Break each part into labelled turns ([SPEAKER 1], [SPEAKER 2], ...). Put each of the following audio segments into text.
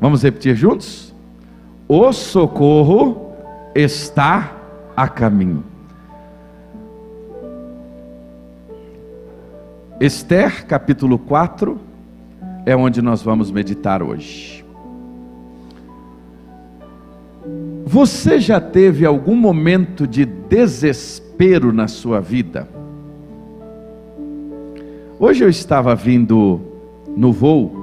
[SPEAKER 1] Vamos repetir juntos? O socorro está a caminho. Esther, capítulo 4, é onde nós vamos meditar hoje. Você já teve algum momento de desespero na sua vida? Hoje eu estava vindo no voo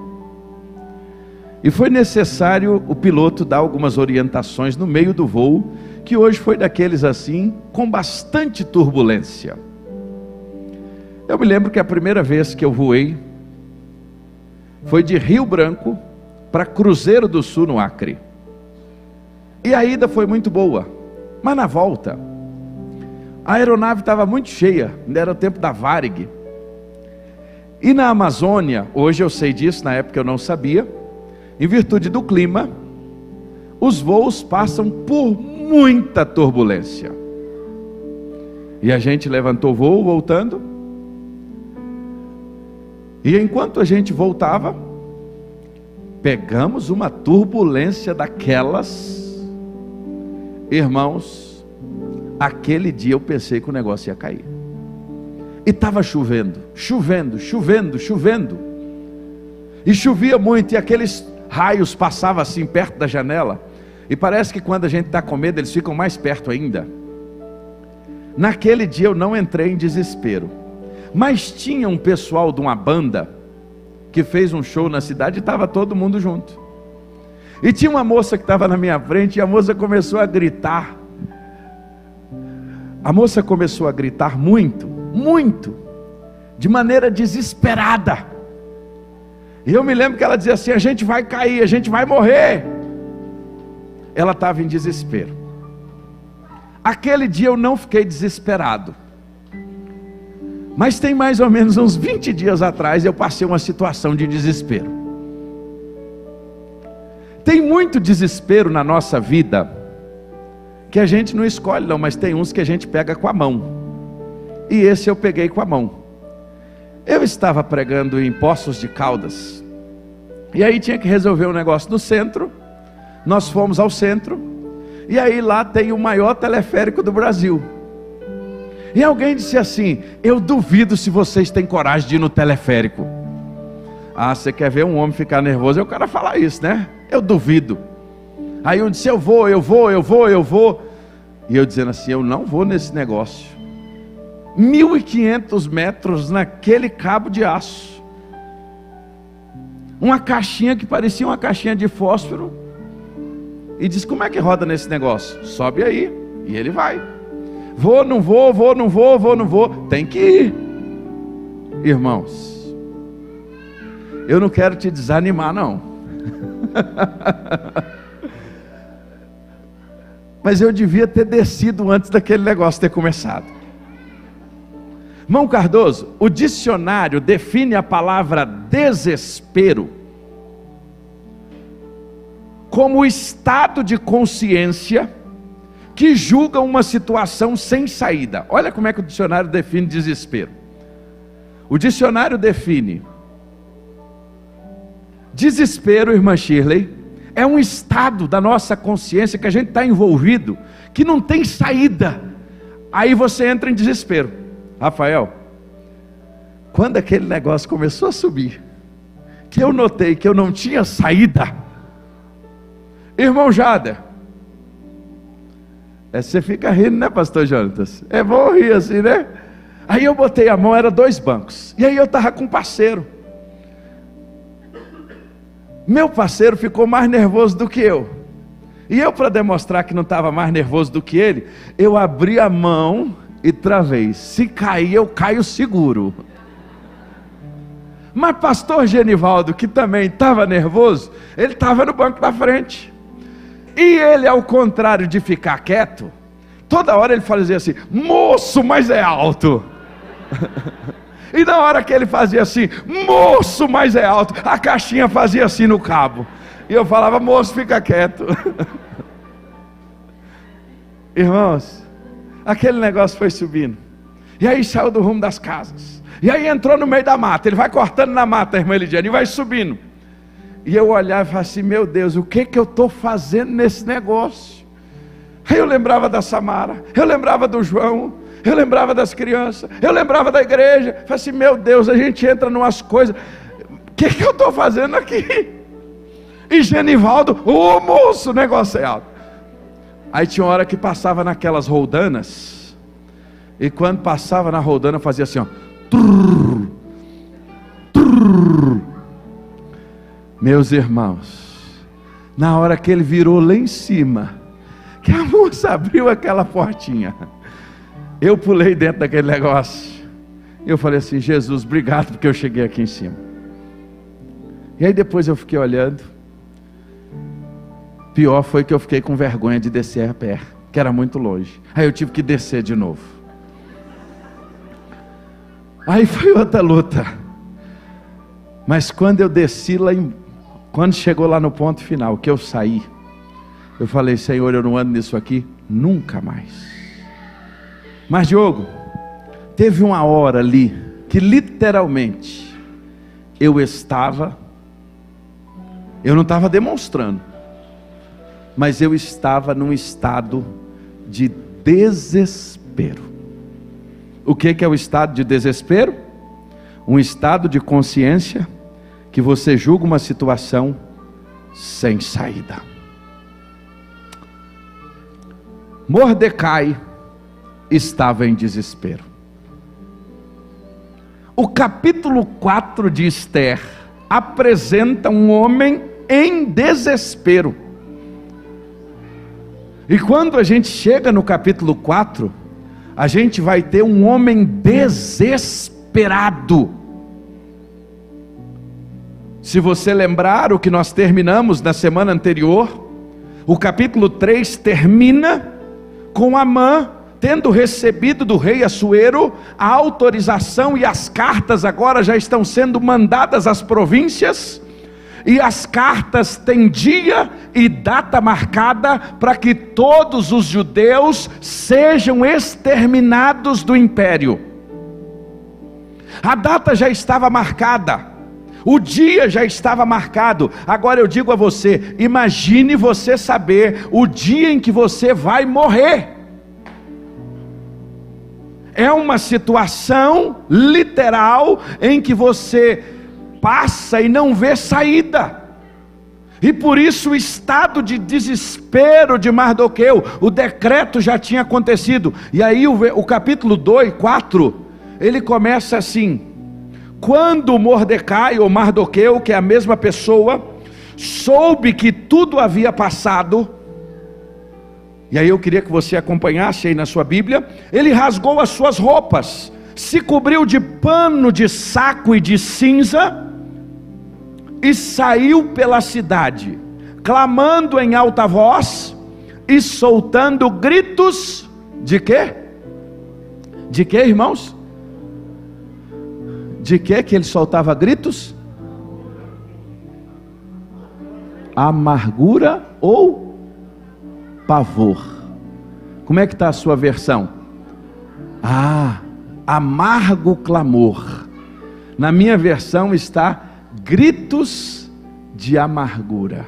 [SPEAKER 1] e foi necessário o piloto dar algumas orientações no meio do voo, que hoje foi daqueles assim, com bastante turbulência. Eu me lembro que a primeira vez que eu voei foi de Rio Branco para Cruzeiro do Sul, no Acre. E a ida foi muito boa, mas na volta a aeronave estava muito cheia, ainda era o tempo da Varig. E na Amazônia, hoje eu sei disso, na época eu não sabia, em virtude do clima, os voos passam por muita turbulência. E a gente levantou o voo voltando. E enquanto a gente voltava, pegamos uma turbulência daquelas. Irmãos, aquele dia eu pensei que o negócio ia cair. E estava chovendo, chovendo, chovendo, chovendo. E chovia muito, e aqueles raios passavam assim perto da janela. E parece que quando a gente está com medo, eles ficam mais perto ainda. Naquele dia eu não entrei em desespero. Mas tinha um pessoal de uma banda que fez um show na cidade e estava todo mundo junto. E tinha uma moça que estava na minha frente e a moça começou a gritar. A moça começou a gritar muito, muito, de maneira desesperada. E eu me lembro que ela dizia assim: a gente vai cair, a gente vai morrer. Ela estava em desespero. Aquele dia eu não fiquei desesperado. Mas tem mais ou menos uns 20 dias atrás eu passei uma situação de desespero. Tem muito desespero na nossa vida que a gente não escolhe não, mas tem uns que a gente pega com a mão. E esse eu peguei com a mão. Eu estava pregando em Poços de Caldas. E aí tinha que resolver um negócio no centro. Nós fomos ao centro. E aí lá tem o maior teleférico do Brasil. E alguém disse assim: eu duvido se vocês têm coragem de ir no teleférico. Ah, você quer ver um homem ficar nervoso? É o cara falar isso, né? Eu duvido. Aí eu disse: eu vou. E eu dizendo assim: eu não vou nesse negócio. 1.500 metros naquele cabo de aço. Uma caixinha que parecia uma caixinha de fósforo. E disse: como é que roda nesse negócio? Sobe aí. E ele vai. Vou, não vou, vou, não vou, vou, não vou. Tem que ir. Irmãos, eu não quero te desanimar não. Mas eu devia ter descido antes daquele negócio ter começado. Irmão Cardoso, o dicionário define a palavra desespero como o estado de consciência que julga uma situação sem saída. Olha como é que o dicionário define desespero. O dicionário define: desespero, irmã Shirley, é um estado da nossa consciência que a gente está envolvido, que não tem saída. Aí você entra em desespero. Rafael, quando aquele negócio começou a subir, que eu notei que eu não tinha saída, irmão Jader, você fica rindo, né, pastor Jonatas? É bom rir assim, né? Aí eu botei a mão, era 2 bancos. E aí eu estava com um parceiro. Meu parceiro ficou mais nervoso do que eu. E eu, para demonstrar que não estava mais nervoso do que ele, eu abri a mão e travei. Se cair, eu caio seguro. Mas pastor Genivaldo, que também estava nervoso, ele estava no banco da frente. E ele, ao contrário de ficar quieto, toda hora ele fazia assim: moço, mas é alto. E na hora que ele fazia assim: moço, mas é alto, a caixinha fazia assim no cabo. E eu falava: moço, fica quieto. Irmãos, aquele negócio foi subindo. E aí saiu do rumo das casas. E aí entrou no meio da mata. Ele vai cortando na mata, irmã Elidiane, e vai subindo. E eu olhava e falava assim, meu Deus, o que eu estou fazendo nesse negócio? Aí eu lembrava da Samara, eu lembrava do João, eu lembrava das crianças, eu lembrava da igreja. Falei assim, meu Deus, a gente entra em umas coisas, o que eu estou fazendo aqui? E Genivaldo, ô moço, o negócio é alto. Aí tinha uma hora que passava naquelas roldanas, e quando passava na roldana fazia assim, ó, trrr, trrr. Meus irmãos, na hora que ele virou lá em cima, que a moça abriu aquela portinha, eu pulei dentro daquele negócio. Eu falei assim, Jesus, obrigado porque eu cheguei aqui em cima. E aí depois eu fiquei olhando. Pior foi que eu fiquei com vergonha de descer a pé, que era muito longe. Aí eu tive que descer de novo. Aí foi outra luta. Mas quando eu desci lá, quando chegou lá no ponto final, que eu saí, eu falei, Senhor, eu não ando nisso aqui nunca mais. Mas Diogo, teve uma hora ali, que literalmente, eu não estava demonstrando, mas eu estava num estado de desespero. O que é o estado de desespero? Um estado de consciência que você julga uma situação sem saída. Mordecai estava em desespero. O capítulo 4 de Esther apresenta um homem em desespero. E quando a gente chega no capítulo 4, a gente vai ter um homem desesperado. Se você lembrar o que nós terminamos na semana anterior, o capítulo 3 termina com Amã tendo recebido do rei Assuero a autorização, e as cartas agora já estão sendo mandadas às províncias, e as cartas têm dia e data marcada para que todos os judeus sejam exterminados do império. A data já estava marcada, o dia já estava marcado. Agora eu digo a você, imagine você saber o dia em que você vai morrer. É uma situação literal em que você passa e não vê saída. E por isso o estado de desespero de Mardoqueu, o decreto já tinha acontecido. E aí o capítulo 2, 4, ele começa assim: quando Mordecai ou Mardoqueu, que é a mesma pessoa, soube que tudo havia passado. E aí eu queria que você acompanhasse aí na sua Bíblia. Ele rasgou as suas roupas, se cobriu de pano de saco e de cinza, e saiu pela cidade, clamando em alta voz, e soltando gritos, de quê? De quê, irmãos? De quê que ele soltava gritos? Amargura ou pavor? Como é que está a sua versão? Amargo clamor. Na minha versão está gritos de amargura.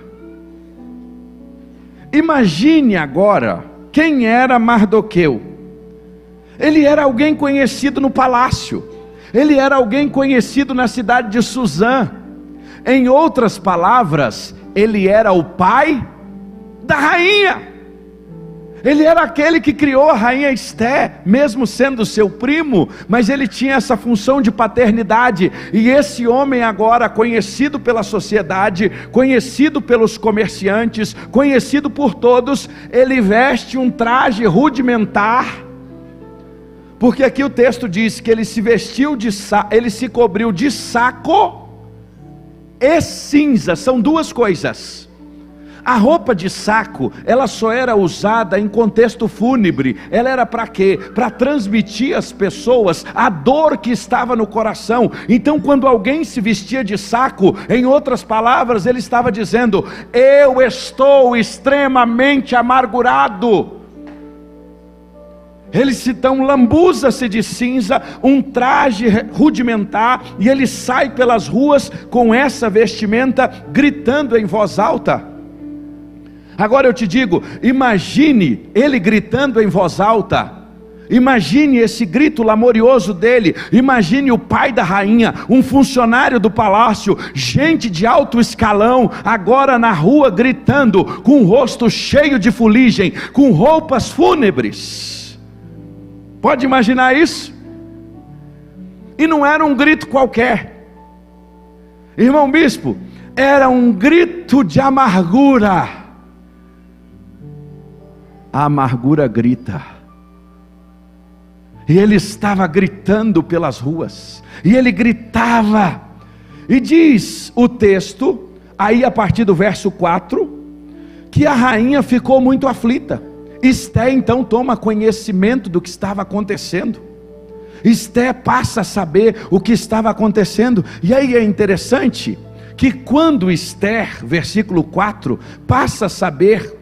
[SPEAKER 1] Imagine agora quem era Mardoqueu. Ele era alguém conhecido no palácio, ele era alguém conhecido na cidade de Suzã. Em outras palavras, ele era o pai da rainha. Ele era aquele que criou a rainha Esther, mesmo sendo seu primo, mas ele tinha essa função de paternidade. E esse homem agora, conhecido pela sociedade, conhecido pelos comerciantes, conhecido por todos, ele veste um traje rudimentar, porque aqui o texto diz que ele se vestiu ele se cobriu de saco e cinza. São duas coisas. A roupa de saco, ela só era usada em contexto fúnebre. Ela era para quê? Para transmitir às pessoas a dor que estava no coração. Então quando alguém se vestia de saco, em outras palavras, ele estava dizendo: eu estou extremamente amargurado. Ele se então lambuza-se de cinza, um traje rudimentar, e ele sai pelas ruas com essa vestimenta, gritando em voz alta. Agora eu te digo, imagine ele gritando em voz alta. Imagine esse grito lamorioso dele. Imagine o pai da rainha, um funcionário do palácio, gente de alto escalão, agora na rua gritando, com o rosto cheio de fuligem, com roupas fúnebres. Pode imaginar isso? E não era um grito qualquer, irmão bispo, era um grito de amargura. A amargura grita. E ele estava gritando pelas ruas, e ele gritava, e diz o texto, aí a partir do verso 4, que a rainha ficou muito aflita. Esté então toma conhecimento do que estava acontecendo, Esté passa a saber o que estava acontecendo. E aí é interessante, que quando Esther, versículo 4, passa a saber,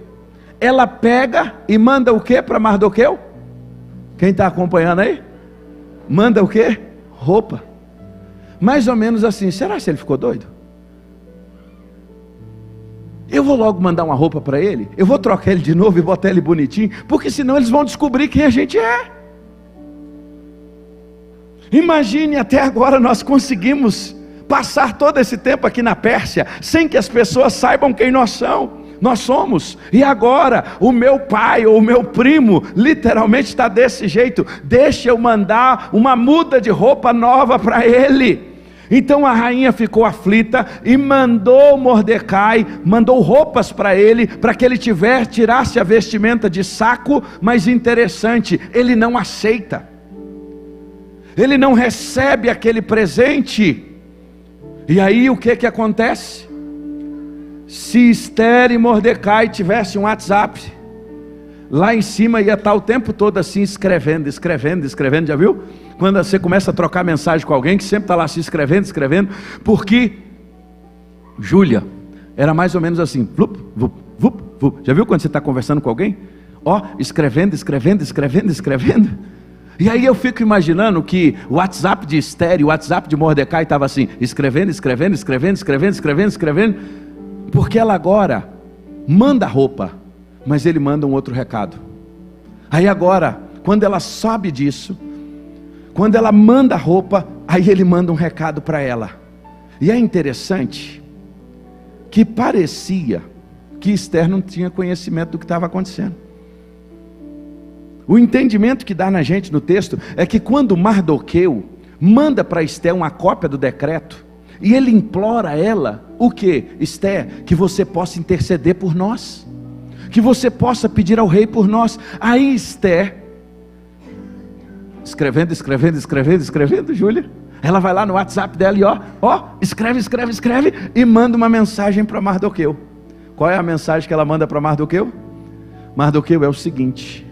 [SPEAKER 1] ela pega e manda o que para Mardoqueu? Quem está acompanhando aí? Manda o que? Roupa. Mais ou menos assim. Será que ele ficou doido? Eu vou logo mandar uma roupa para ele, eu vou trocar ele de novo e botar ele bonitinho, porque senão eles vão descobrir quem a gente é. Imagine, até agora nós conseguimos passar todo esse tempo aqui na Pérsia, sem que as pessoas saibam quem nós somos, e agora o meu pai ou o meu primo literalmente está desse jeito. Deixa eu mandar uma muda de roupa nova para ele. Então a rainha ficou aflita e mandou Mordecai, mandou roupas para ele, para que ele tirasse a vestimenta de saco. Mas interessante, ele não aceita, ele não recebe aquele presente. E aí o que acontece? Se Esther e Mordecai tivessem um WhatsApp, lá em cima ia estar o tempo todo assim, escrevendo, já viu? Quando você começa a trocar mensagem com alguém, que sempre está lá assim, escrevendo, porque Júlia, era mais ou menos assim, vup, vup, vup, vup. Já viu quando você está conversando com alguém? Ó, escrevendo, e aí eu fico imaginando que o WhatsApp de Esther e o WhatsApp de Mordecai estava assim, escrevendo, porque ela agora manda roupa, mas ele manda um outro recado. Aí agora, quando ela sabe disso, quando ela manda roupa, aí ele manda um recado para ela. E é interessante que parecia que Esther não tinha conhecimento do que estava acontecendo. O entendimento que dá na gente no texto é que quando Mardoqueu manda para Esther uma cópia do decreto, e ele implora a ela, o que? Esther, que você possa interceder por nós, que você possa pedir ao rei por nós. Aí Esther, escrevendo, Júlia, ela vai lá no WhatsApp dela e escreve, e manda uma mensagem para Mardoqueu. Qual é a mensagem que ela manda para Mardoqueu? Mardoqueu, é o seguinte: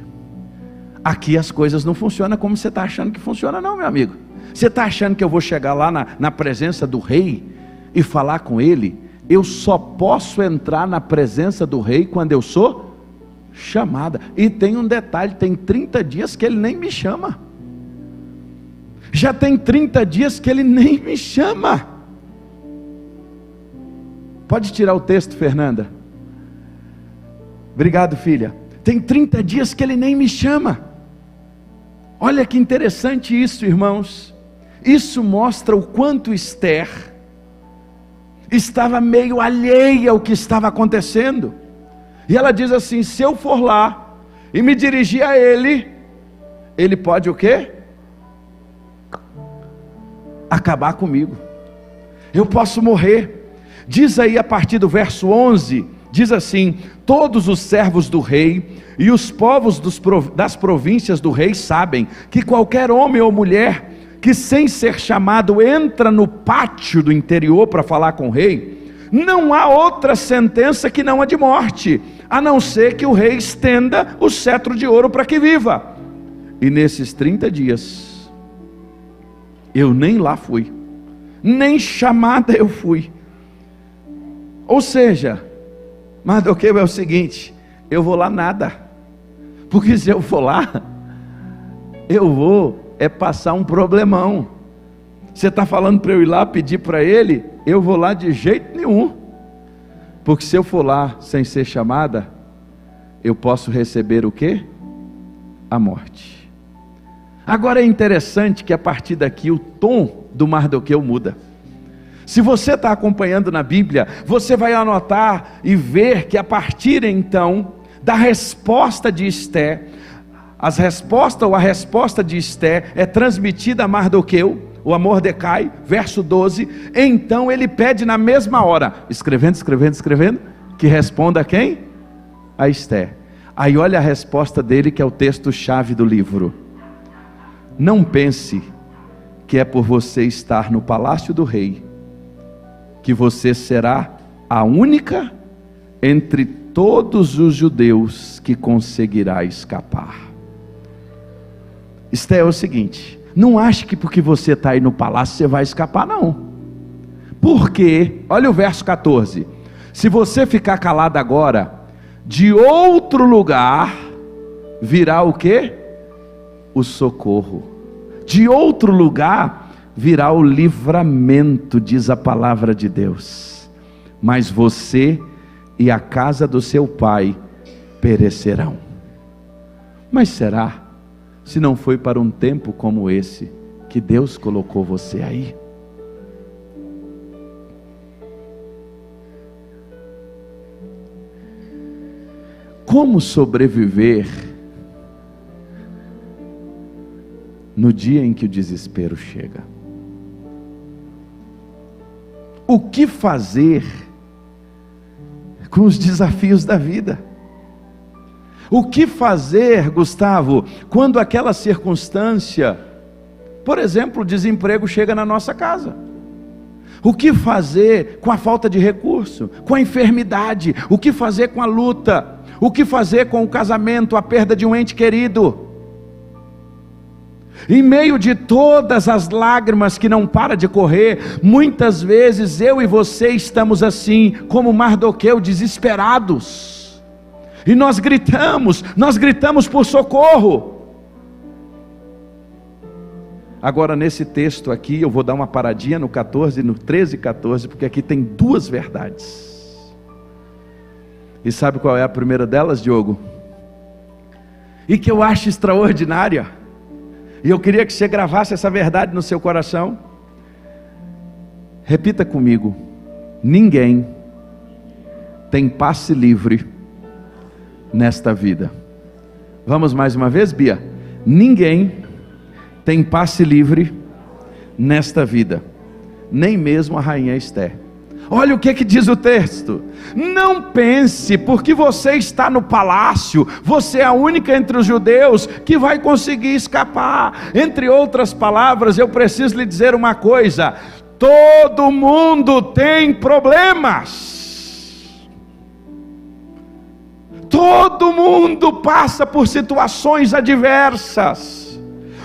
[SPEAKER 1] aqui as coisas não funcionam como você está achando que funciona não, meu amigo. Você está achando que eu vou chegar lá na presença do rei e falar com ele? Eu só posso entrar na presença do rei quando eu sou chamada. E tem um detalhe, tem 30 dias que ele nem me chama. Já tem 30 dias que ele nem me chama. Pode tirar o texto, Fernanda? Obrigado, filha. Tem 30 dias que ele nem me chama. Olha que interessante isso, irmãos. Isso mostra o quanto Esther estava meio alheia ao que estava acontecendo. E ela diz assim: se eu for lá e me dirigir a ele, ele pode o quê? Acabar comigo. Eu posso morrer. Diz aí a partir do verso 11, diz assim: todos os servos do rei e os povos das províncias do rei sabem que qualquer homem ou mulher que sem ser chamado entra no pátio do interior para falar com o rei, não há outra sentença que não a de morte, a não ser que o rei estenda o cetro de ouro para que viva. E nesses 30 dias eu nem lá fui, nem chamada eu fui. Ou seja, Mardoqueu, é o seguinte: eu vou lá nada, porque se eu for lá, eu vou passar um problemão. Você está falando para eu ir lá pedir para ele? Eu vou lá de jeito nenhum, porque se eu for lá sem ser chamada, eu posso receber o quê? A morte. Agora é interessante que a partir daqui o tom do Mardoqueu muda. Se você está acompanhando na Bíblia, você vai anotar e ver que a partir então da resposta de Esté, a resposta de Esté é transmitida a Mardoqueu, ou a Mordecai, verso 12, então ele pede na mesma hora, escrevendo, que responda a quem? A Esté. Aí olha a resposta dele, que é o texto-chave do livro. Não pense que é por você estar no palácio do rei, que você será a única entre todos os judeus que conseguirá escapar. Esté é o seguinte, não ache que porque você está aí no palácio você vai escapar, não. Porque, olha o verso 14, se você ficar calado agora, de outro lugar virá o quê? O socorro. De outro lugar virá o livramento, diz a palavra de Deus. Mas você e a casa do seu pai perecerão. Mas será, se não foi para um tempo como esse, que Deus colocou você aí? Como sobreviver no dia em que o desespero chega? O que fazer com os desafios da vida? O que fazer, Gustavo, quando aquela circunstância, por exemplo, o desemprego chega na nossa casa? O que fazer com a falta de recurso, com a enfermidade? O que fazer com a luta? O que fazer com o casamento, a perda de um ente querido? Em meio de todas as lágrimas que não para de correr, muitas vezes eu e você estamos assim, como Mardoqueu, desesperados. E nós gritamos por socorro. Agora nesse texto aqui, eu vou dar uma paradinha no 14, no 13 e 14, porque aqui tem duas verdades. E sabe qual é a primeira delas, Diogo? E que eu acho extraordinária. E eu queria que você gravasse essa verdade no seu coração. Repita comigo: ninguém tem passe livre nesta vida. Vamos mais uma vez, Bia? Ninguém tem passe livre nesta vida, nem mesmo a rainha Esté. Olha o que diz o texto: não pense, porque você está no palácio, você é a única entre os judeus que vai conseguir escapar. Entre outras palavras, eu preciso lhe dizer uma coisa: todo mundo tem problemas, todo mundo passa por situações adversas.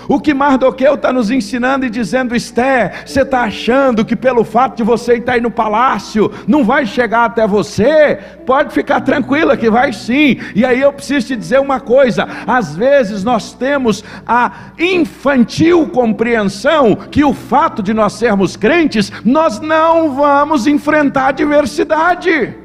[SPEAKER 1] O que Mardoqueu está nos ensinando e dizendo: Esté, você está achando que pelo fato de você estar aí no palácio, não vai chegar até você? Pode ficar tranquila que vai sim. E aí eu preciso te dizer uma coisa: às vezes nós temos a infantil compreensão que o fato de nós sermos crentes, nós não vamos enfrentar adversidade.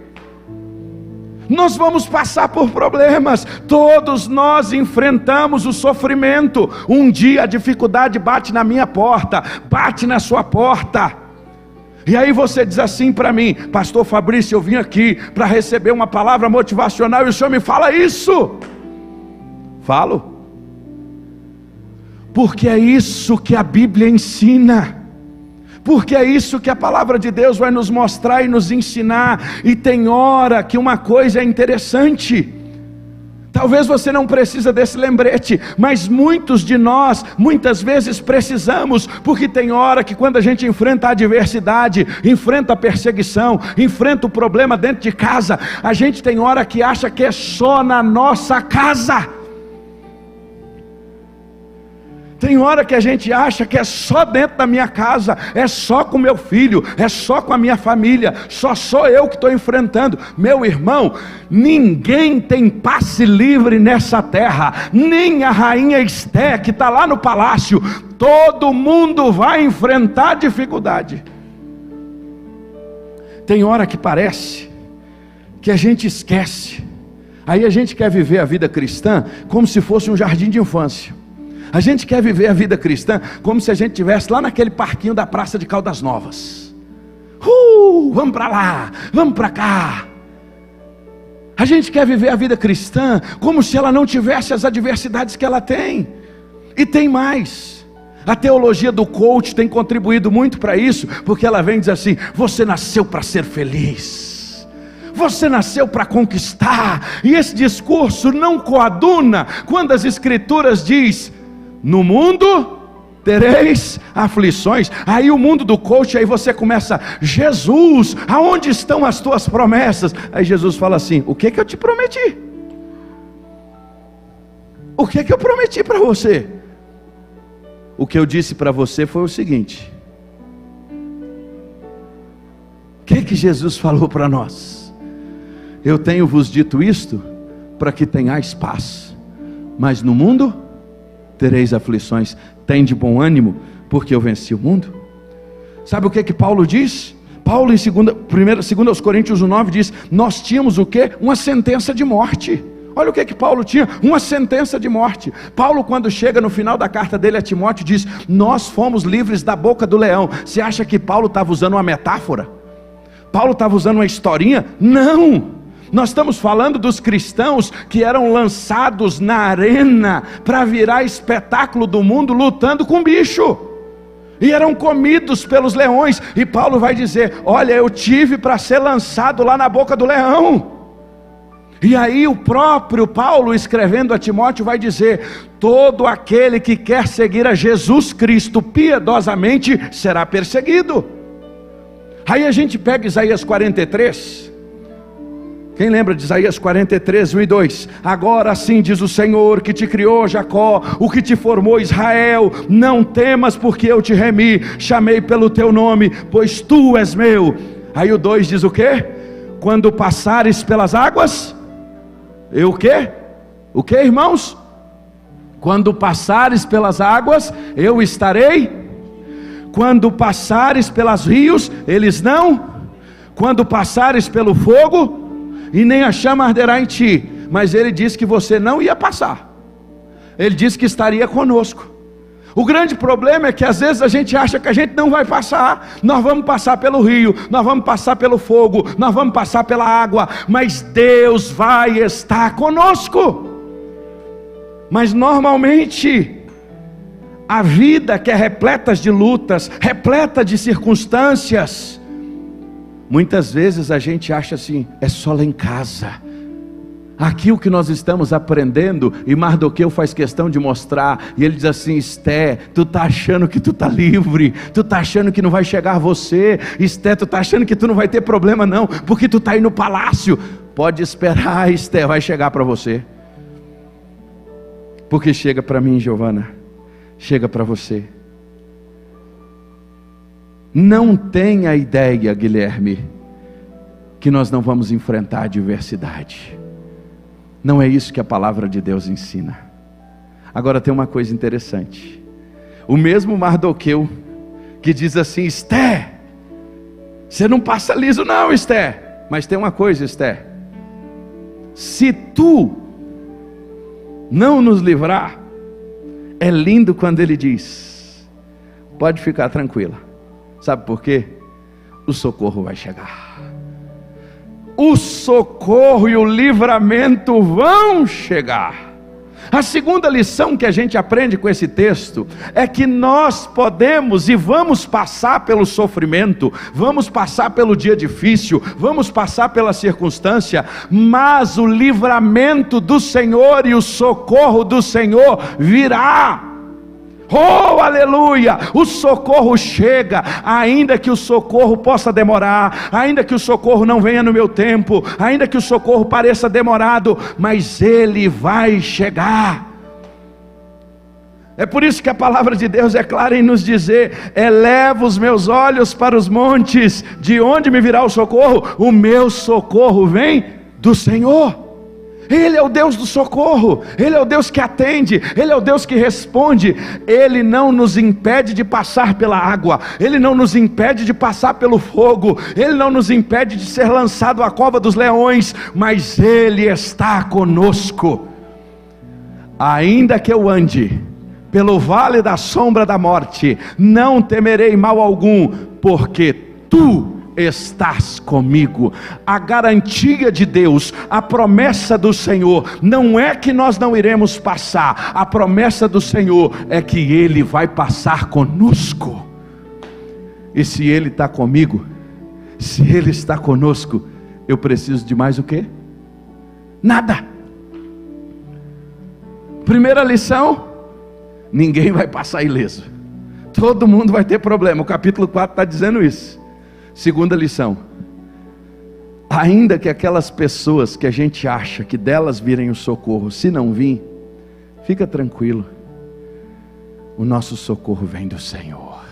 [SPEAKER 1] Nós vamos passar por problemas, todos nós enfrentamos o sofrimento. Um dia a dificuldade bate na minha porta, bate na sua porta, e aí você diz assim para mim: pastor Fabrício, eu vim aqui para receber uma palavra motivacional e o senhor me fala isso? Falo, porque é isso que a Bíblia ensina, porque é isso que a palavra de Deus vai nos mostrar e nos ensinar. E tem hora que uma coisa é interessante, talvez você não precisa desse lembrete, mas muitos de nós, muitas vezes precisamos, porque tem hora que quando a gente enfrenta a adversidade, enfrenta a perseguição, enfrenta o problema dentro de casa, a gente tem hora que acha que é só na nossa casa. Tem hora que a gente acha que é só dentro da minha casa, é só com meu filho, é só com a minha família, só sou eu que estou enfrentando. Meu irmão, ninguém tem passe livre nessa terra, nem a rainha Esté que está lá no palácio. Todo mundo vai enfrentar dificuldade. Tem hora que parece que a gente esquece. Aí a gente quer viver a vida cristã como se fosse um jardim de infância. A gente quer viver a vida cristã como se a gente estivesse lá naquele parquinho da Praça de Caldas Novas. Vamos para lá, vamos para cá. A gente quer viver a vida cristã como se ela não tivesse as adversidades que ela tem. E tem mais. A teologia do coach tem contribuído muito para isso, porque ela vem dizer assim: você nasceu para ser feliz, você nasceu para conquistar. E esse discurso não coaduna quando as escrituras diz: no mundo tereis aflições. Aí o mundo do coach, aí você começa: Jesus, aonde estão as tuas promessas? Aí Jesus fala assim: o que eu te prometi? O que eu prometi para você? O que eu disse para você foi o seguinte: o que Jesus falou para nós? Eu tenho vos dito isto para que tenhais paz, mas no mundo tereis aflições. Tem de bom ânimo, porque eu venci o mundo. Sabe o que Paulo diz? Paulo em 2 Coríntios 9 diz: nós tínhamos o quê? Uma sentença de morte. Olha o que Paulo tinha, uma sentença de morte. Paulo, quando chega no final da carta dele a Timóteo, diz: nós fomos livres da boca do leão. Você acha que Paulo estava usando uma metáfora? Paulo estava usando uma historinha? Não! Nós estamos falando dos cristãos que eram lançados na arena para virar espetáculo do mundo, lutando com bicho, e eram comidos pelos leões. E Paulo vai dizer: olha, eu tive para ser lançado lá na boca do leão. E aí o próprio Paulo, escrevendo a Timóteo, vai dizer: todo aquele que quer seguir a Jesus Cristo piedosamente será perseguido. Aí a gente pega Isaías 43. Quem lembra de Isaías 43, 1 e 2? Agora assim diz o Senhor que te criou, Jacó, o que te formou, Israel: não temas, porque eu te remi, chamei pelo teu nome, pois tu és meu. Aí o 2 diz o quê? Quando passares pelas águas, eu o quê? O quê, irmãos? Quando passares pelas águas, eu estarei. Quando passares pelos rios, eles não. Quando passares pelo fogo, e nem a chama arderá em ti. Mas ele disse que você não ia passar. Ele disse que estaria conosco. O grande problema é que às vezes a gente acha que a gente não vai passar. Nós vamos passar pelo rio, nós vamos passar pelo fogo, nós vamos passar pela água, mas Deus vai estar conosco. Mas normalmente a vida que é repleta de lutas, repleta de circunstâncias, muitas vezes a gente acha assim: é só lá em casa. Aqui o que nós estamos aprendendo, e Mardoqueu faz questão de mostrar, e ele diz assim: Esté, tu está achando que tu está livre, tu está achando que não vai chegar você, Esté, tu está achando que tu não vai ter problema não, porque tu está aí no palácio. Pode esperar, Esté, vai chegar para você, porque chega para mim, Giovana, chega para você. Não tenha ideia, Guilherme, que nós não vamos enfrentar a adversidade. Não é isso que a palavra de Deus ensina. Agora tem uma coisa interessante. O mesmo Mardoqueu que diz assim: Esté, você não passa liso não, Esté. Mas tem uma coisa, Esté: se tu não nos livrar, é lindo quando ele diz: pode ficar tranquila. Sabe por quê? O socorro vai chegar. O socorro e o livramento vão chegar. A segunda lição que a gente aprende com esse texto é que nós podemos e vamos passar pelo sofrimento, vamos passar pelo dia difícil, vamos passar pela circunstância, mas o livramento do Senhor e o socorro do Senhor virá. Oh, aleluia! O socorro chega, ainda que o socorro possa demorar, ainda que o socorro não venha no meu tempo, ainda que o socorro pareça demorado, mas ele vai chegar. É por isso que a palavra de Deus é clara em nos dizer: elevo os meus olhos para os montes, de onde me virá o socorro? O meu socorro vem do Senhor. Ele é o Deus do socorro, Ele é o Deus que atende, Ele é o Deus que responde. Ele não nos impede de passar pela água, Ele não nos impede de passar pelo fogo, Ele não nos impede de ser lançado à cova dos leões, mas Ele está conosco. Ainda que eu ande pelo vale da sombra da morte, não temerei mal algum, porque Tu estás comigo. A garantia de Deus, a promessa do Senhor, não é que nós não iremos passar, a promessa do Senhor é que Ele vai passar conosco. E se Ele está comigo, se Ele está conosco, eu preciso de mais o quê? Nada. Primeira lição: ninguém vai passar ileso, todo mundo vai ter problema. O capítulo 4 está dizendo isso. Segunda lição: ainda que aquelas pessoas que a gente acha que delas virem o socorro, se não vir, fica tranquilo, o nosso socorro vem do Senhor.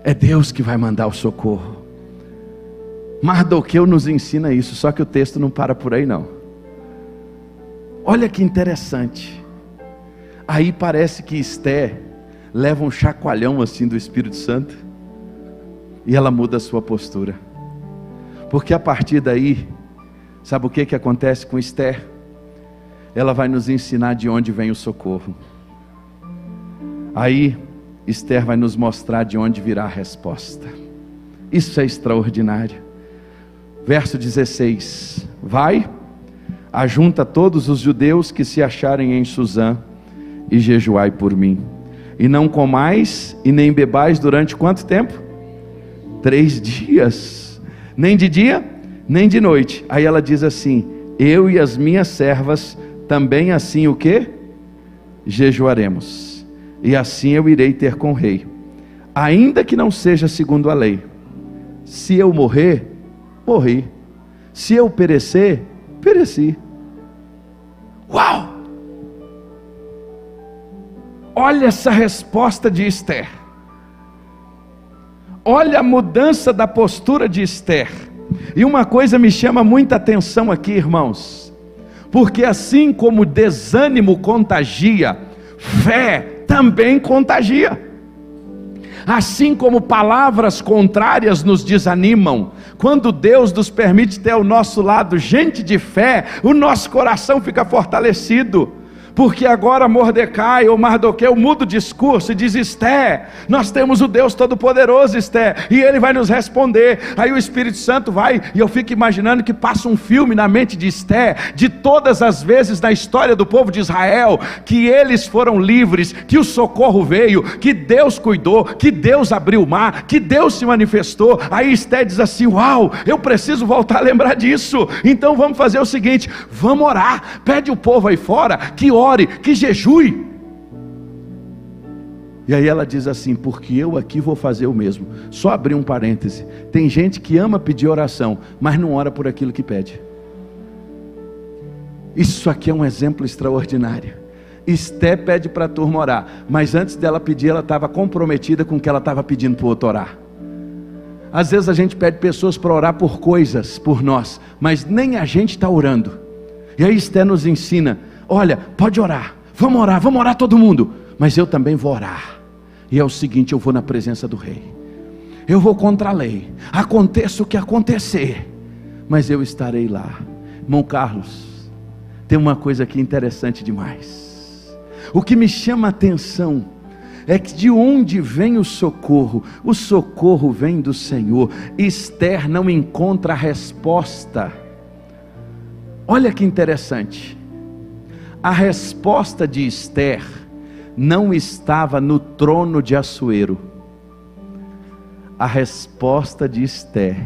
[SPEAKER 1] É Deus que vai mandar o socorro. Mardoqueu nos ensina isso, só que o texto não para por aí não. Olha que interessante. Aí parece que Esther leva um chacoalhão assim do Espírito Santo, e ela muda a sua postura, porque a partir daí, sabe o que acontece com Esther? Ela vai nos ensinar de onde vem o socorro. Aí Esther vai nos mostrar de onde virá a resposta. Isso é extraordinário. Verso 16: vai, ajunta todos os judeus que se acharem em Suzã, e jejuai por mim, e não comais e nem bebais durante quanto tempo? 3 dias, nem de dia, nem de noite. Aí ela diz assim: eu e as minhas servas também assim o quê? Jejuaremos, e assim eu irei ter com o rei, ainda que não seja segundo a lei. Se eu morrer, morri, se eu perecer, pereci. Uau! Olha essa resposta de Esther. Olha a mudança da postura de Esther. E uma coisa me chama muita atenção aqui, irmãos, porque assim como desânimo contagia, fé também contagia. Assim como palavras contrárias nos desanimam, quando Deus nos permite ter ao nosso lado gente de fé, o nosso coração fica fortalecido. Porque agora Mordecai ou Mardoqueu muda o discurso e diz: Esther, nós temos o Deus Todo-Poderoso, Esther, e Ele vai nos responder. Aí o Espírito Santo vai, e eu fico imaginando que passa um filme na mente de Esther, de todas as vezes na história do povo de Israel, que eles foram livres, que o socorro veio, que Deus cuidou, que Deus abriu o mar, que Deus se manifestou. Aí Esther diz assim: uau, eu preciso voltar a lembrar disso. Então vamos fazer o seguinte, vamos orar, pede o povo aí fora, que ore, que jejue. E aí ela diz assim: porque eu aqui vou fazer o mesmo. Só abrir um parêntese, tem gente que ama pedir oração, mas não ora por aquilo que pede. Isso aqui é um exemplo extraordinário. Esther pede para a turma orar, mas antes dela pedir, ela estava comprometida com o que ela estava pedindo para o outro orar. Às vezes a gente pede pessoas para orar por coisas, por nós, mas nem a gente está orando. E aí Esther nos ensina: olha, pode orar, vamos orar todo mundo, mas eu também vou orar. E é o seguinte: eu vou na presença do rei, eu vou contra a lei, aconteça o que acontecer, mas eu estarei lá. Irmão Carlos, tem uma coisa aqui interessante demais. O que me chama a atenção é que de onde vem o socorro vem do Senhor. Esther não encontra a resposta. Olha que interessante, a resposta de Esther não estava no trono de Assuero. A resposta de Esther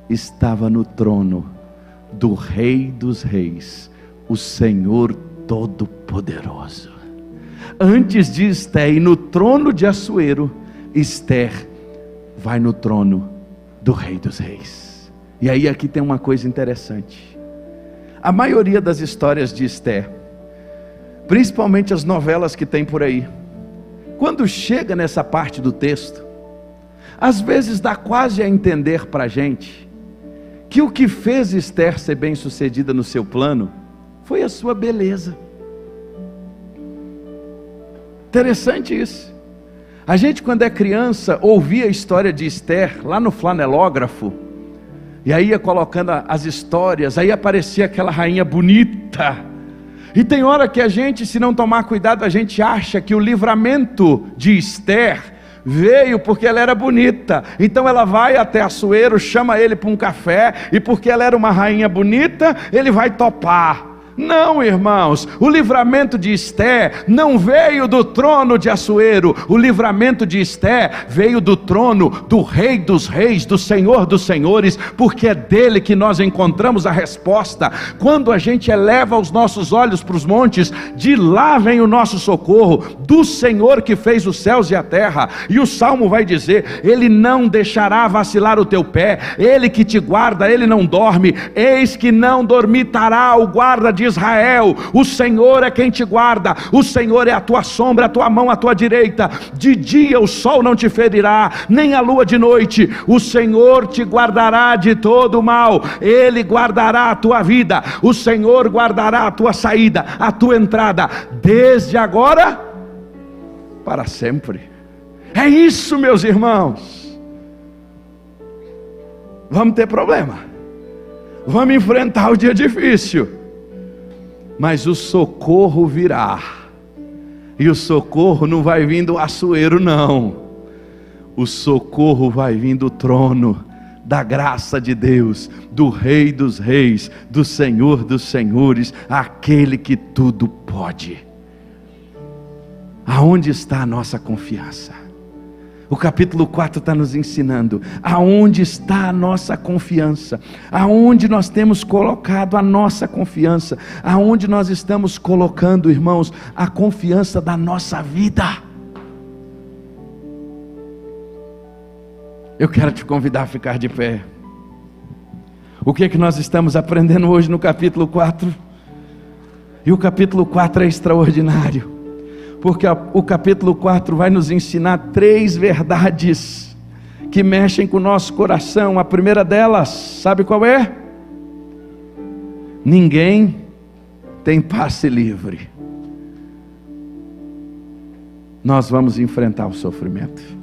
[SPEAKER 1] estava no trono do Rei dos Reis, o Senhor Todo-Poderoso. Antes de Esther ir no trono de Assuero, Esther vai no trono do Rei dos Reis. E aí aqui tem uma coisa interessante. A maioria das histórias de Esther, principalmente as novelas que tem por aí, quando chega nessa parte do texto, às vezes dá quase a entender para a gente que o que fez Esther ser bem sucedida no seu plano foi a sua beleza. Interessante isso. A gente, quando é criança, ouvia a história de Esther lá no flanelógrafo, e aí ia colocando as histórias, aí aparecia aquela rainha bonita. E tem hora que a gente, se não tomar cuidado, a gente acha que o livramento de Esther veio porque ela era bonita. Então ela vai até Assuero, chama ele para um café, e porque ela era uma rainha bonita, ele vai topar. Não, irmãos, o livramento de Esther não veio do trono de Assuero. O livramento de Esther veio do trono do Rei dos Reis, do Senhor dos Senhores, porque é dele que nós encontramos a resposta. Quando a gente eleva os nossos olhos para os montes, de lá vem o nosso socorro, do Senhor que fez os céus e a terra. E o Salmo vai dizer: Ele não deixará vacilar o teu pé, Ele que te guarda, Ele não dorme. Eis que não dormitará o guarda de Israel. O Senhor é quem te guarda, o Senhor é a tua sombra, a tua mão à tua direita. De dia o sol não te ferirá, nem a lua de noite. O Senhor te guardará de todo mal. Ele guardará a tua vida. O Senhor guardará a tua saída, a tua entrada, desde agora para sempre. É isso, meus irmãos. Vamos ter problema, vamos enfrentar o dia difícil, mas o socorro virá. E o socorro não vai vir do Assuero, não. O socorro vai vir do trono da graça de Deus, do Rei dos Reis, do Senhor dos Senhores, aquele que tudo pode. Aonde está a nossa confiança? O capítulo 4 está nos ensinando aonde está a nossa confiança, aonde nós temos colocado a nossa confiança, aonde nós estamos colocando, irmãos, a confiança da nossa vida. Eu quero te convidar a ficar de pé. O que é que nós estamos aprendendo hoje no capítulo 4? E o capítulo 4 é extraordinário, porque o capítulo 4 vai nos ensinar 3 verdades que mexem com o nosso coração. A primeira delas, sabe qual é? Ninguém tem passe livre. Nós vamos enfrentar o sofrimento.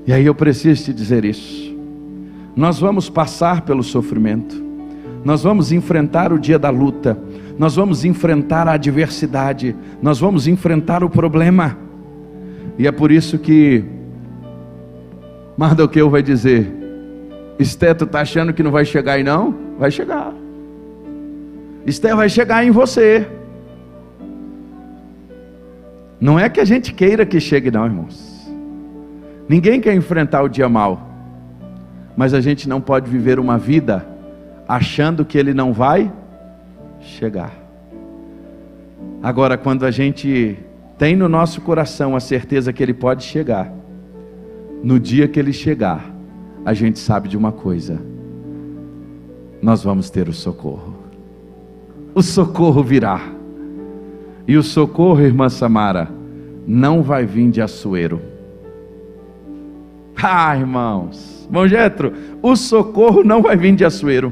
[SPEAKER 1] E aí eu preciso te dizer isso. Nós vamos passar pelo sofrimento, nós vamos enfrentar o dia da luta, nós vamos enfrentar a adversidade, nós vamos enfrentar o problema. E é por isso que Mardoqueu vai dizer: Esther, tu está achando que não vai chegar aí não? Vai chegar. Esther vai chegar em você. Não é que a gente queira que chegue não, irmãos. Ninguém quer enfrentar o dia mau, mas a gente não pode viver uma vida achando que ele não vai chegar. Agora, quando a gente tem no nosso coração a certeza que ele pode chegar, no dia que ele chegar, a gente sabe de uma coisa: nós vamos ter o socorro. O socorro virá. E o socorro, irmã Samara, não vai vir de Assuero. Irmãos, irmão Jetro, o socorro não vai vir de Assuero.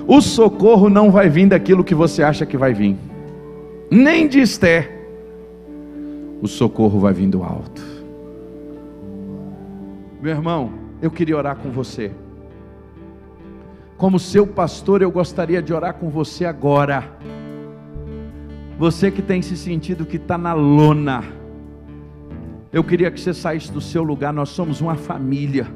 [SPEAKER 1] O socorro não vai vir daquilo que você acha que vai vir, nem de Esther. O socorro vai vir do alto. Meu irmão, eu queria orar com você. Como seu pastor, eu gostaria de orar com você agora. Você que tem se sentido que está na lona, eu queria que você saísse do seu lugar. Nós somos uma família.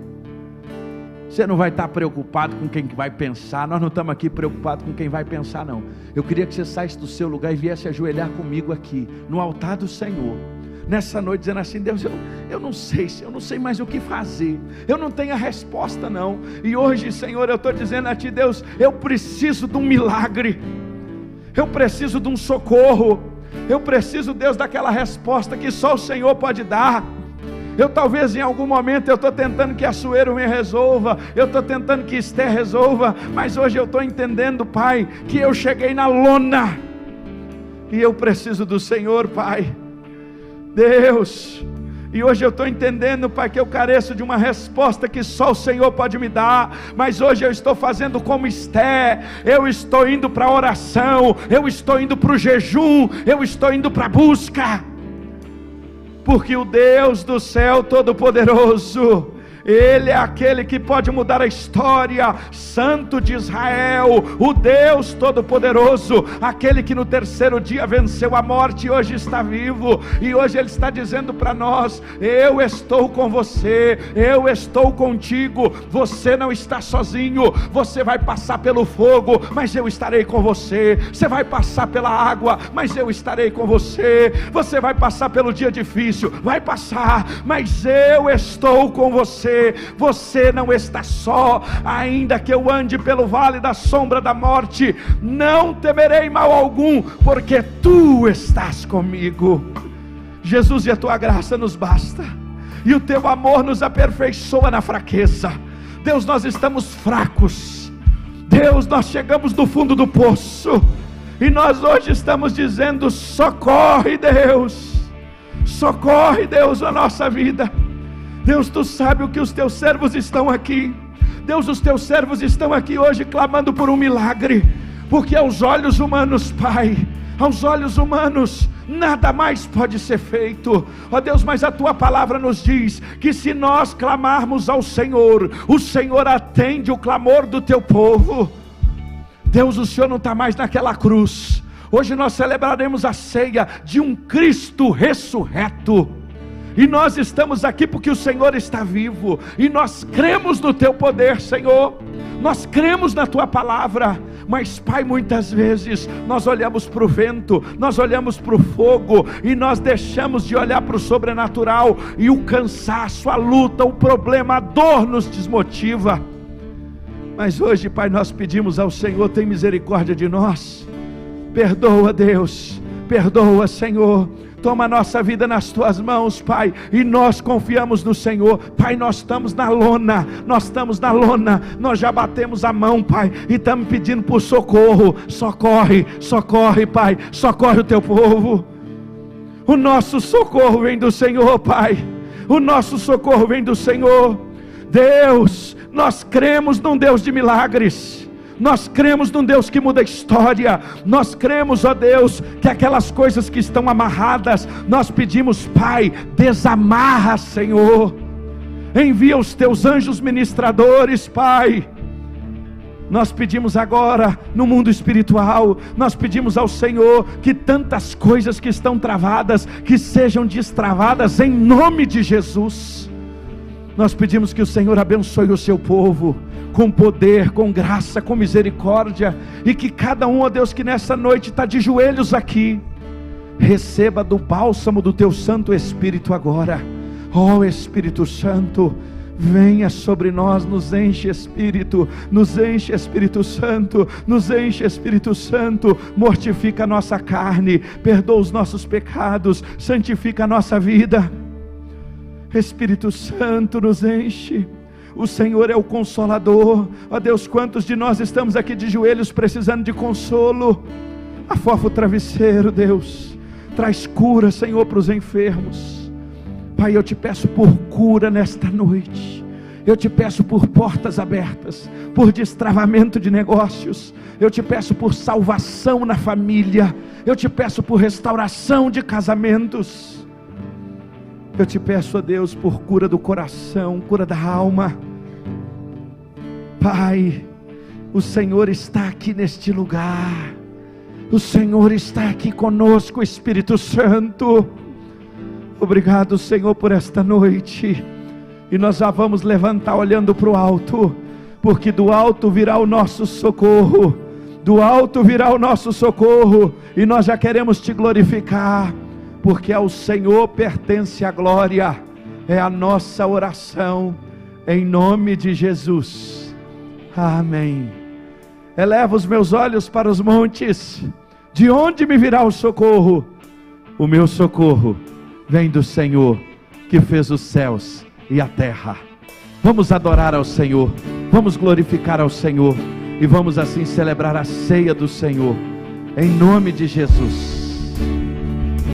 [SPEAKER 1] Você não vai estar preocupado com quem vai pensar. Nós não estamos aqui preocupados com quem vai pensar, não. Eu queria que você saísse do seu lugar e viesse ajoelhar comigo aqui, no altar do Senhor, nessa noite, dizendo assim: Deus, eu não sei mais o que fazer, eu não tenho a resposta não. E hoje, Senhor, eu estou dizendo a Ti, Deus, eu preciso de um milagre, eu preciso de um socorro, eu preciso, Deus, daquela resposta que só o Senhor pode dar. Eu talvez em algum momento eu estou tentando que Assuero me resolva, eu estou tentando que Esther resolva, mas hoje eu estou entendendo, Pai, que eu cheguei na lona, e eu preciso do Senhor, Pai. Deus, e hoje eu estou entendendo, Pai, que eu careço de uma resposta que só o Senhor pode me dar, mas hoje eu estou fazendo como Esté, eu estou indo para a oração, eu estou indo para o jejum, eu estou indo para a busca, porque o Deus do céu Todo-Poderoso, Ele é aquele que pode mudar a história, Santo de Israel, o Deus Todo-Poderoso, aquele que no terceiro dia venceu a morte e hoje está vivo, e hoje Ele está dizendo para nós: eu estou com você, eu estou contigo, você não está sozinho, você vai passar pelo fogo, mas eu estarei com você, você vai passar pela água, mas eu estarei com você, você vai passar pelo dia difícil, vai passar, mas eu estou com você. Você não está só, ainda que eu ande pelo vale da sombra da morte, não temerei mal algum, porque tu estás comigo. Jesus, e a tua graça nos basta, e o teu amor nos aperfeiçoa na fraqueza. Deus, nós estamos fracos, Deus, nós chegamos do fundo do poço, e nós hoje estamos dizendo: socorre Deus, socorre Deus a nossa vida. Deus, tu sabe o que os teus servos estão aqui. Deus, os teus servos estão aqui hoje clamando por um milagre, porque aos olhos humanos, Pai, aos olhos humanos, nada mais pode ser feito, ó Deus, mas a tua palavra nos diz que se nós clamarmos ao Senhor, o Senhor atende o clamor do teu povo. Deus, o Senhor não está mais naquela cruz. Hoje nós celebraremos a ceia de um Cristo ressurreto, e nós estamos aqui porque o Senhor está vivo, e nós cremos no teu poder, Senhor, nós cremos na tua palavra. Mas, Pai, muitas vezes nós olhamos para o vento, nós olhamos para o fogo, e nós deixamos de olhar para o sobrenatural, e o cansaço, a luta, o problema, a dor nos desmotiva. Mas hoje, Pai, nós pedimos ao Senhor: tem misericórdia de nós, perdoa Deus, perdoa Senhor, toma a nossa vida nas tuas mãos, Pai, e nós confiamos no Senhor. Pai, nós estamos na lona, nós já batemos a mão, Pai, e estamos pedindo por socorro. Socorre, socorre, Pai, socorre o teu povo. O nosso socorro vem do Senhor, Pai, o nosso socorro vem do Senhor. Deus, nós cremos num Deus de milagres, nós cremos num Deus que muda a história, nós cremos, ó Deus, que aquelas coisas que estão amarradas, nós pedimos, Pai, desamarra, Senhor, envia os teus anjos ministradores, Pai. Nós pedimos agora no mundo espiritual, nós pedimos ao Senhor que tantas coisas que estão travadas, que sejam destravadas em nome de Jesus. Nós pedimos que o Senhor abençoe o seu povo, com poder, com graça, com misericórdia, e que cada um, ó Deus, que nessa noite está de joelhos aqui, receba do bálsamo do teu Santo Espírito agora. Ó Espírito Santo, venha sobre nós, nos enche Espírito, nos enche Espírito Santo, nos enche Espírito Santo, mortifica a nossa carne, perdoa os nossos pecados, santifica a nossa vida. Espírito Santo, nos enche. O Senhor é o Consolador. Ó Deus, quantos de nós estamos aqui de joelhos precisando de consolo? Afofa o travesseiro, Deus, traz cura, Senhor, para os enfermos. Pai, eu te peço por cura nesta noite, eu te peço por portas abertas, por destravamento de negócios, eu te peço por salvação na família, eu te peço por restauração de casamentos. Eu te peço, ó Deus, por cura do coração, cura da alma. Pai, o Senhor está aqui neste lugar, o Senhor está aqui conosco, Espírito Santo. Obrigado, Senhor, por esta noite, e nós já vamos levantar olhando para o alto, porque do alto virá o nosso socorro, do alto virá o nosso socorro, e nós já queremos te glorificar, porque ao Senhor pertence a glória. É a nossa oração, em nome de Jesus, amém. Eleva os meus olhos para os montes, de onde me virá o socorro? O meu socorro vem do Senhor, que fez os céus e a terra. Vamos adorar ao Senhor, vamos glorificar ao Senhor, e vamos assim celebrar a ceia do Senhor, em nome de Jesus.